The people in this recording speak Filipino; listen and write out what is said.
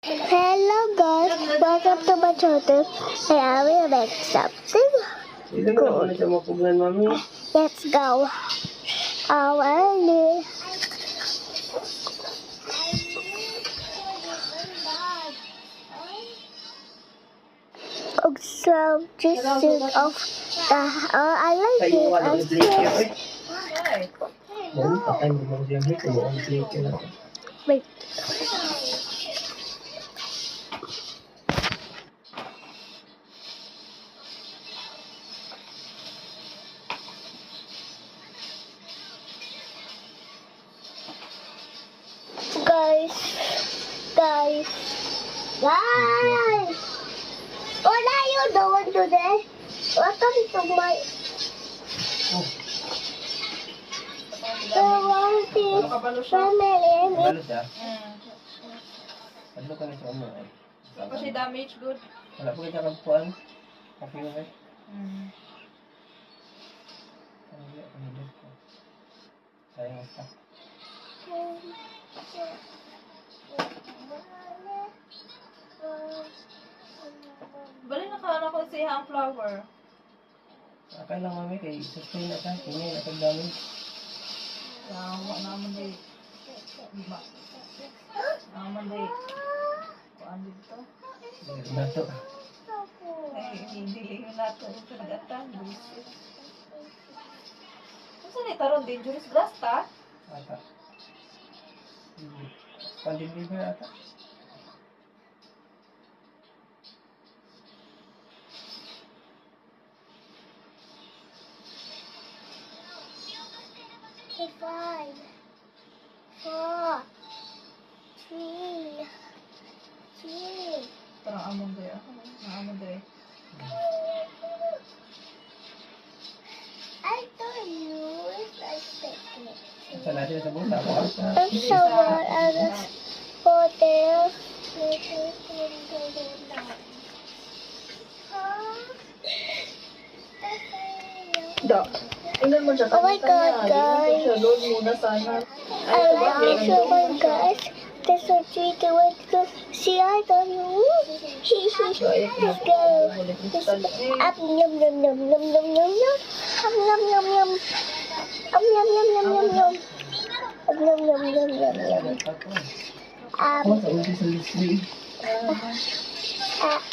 Hello guys, welcome to my channel and I will make something good. Let's go. Already. So just think of I like it. Wait. Guys. What are you doing today? Welcome to my family. Ano ka na sa umo eh? Kasi damage good. Wala po kita kagpuan. Kapi mo eh. Sayang ka. Bali nakaano ko si hang flower. Akay lang mami kay sustain na ka. Hindi na damage. Yawa naman day. Iba. Naman day. Kuan dito. Nato. Ay, hindi lang nato yung pinagatan. Buisit. Kung saan itaron dangerous grass ta? Ata. Pandeliver ata. Five, four, three. Parang amon day ako. Amon day. I told you it's like picnic. Sa natin sa bunda. I'm so what I was hotel. Da. Tingnan mo siya. Oh my God, guys. Load muna sana. I like this so much, guys. That's so sweet to wait to see. I told you. Let's go. Up, yum, yum, yum, yum, yum, yum, yum. Up, yum, yum, yum. Up, yum, yum, yum, yum, yum. Up, yum, yum, yum, yum, yum. Sa ulit sa lisli. Up.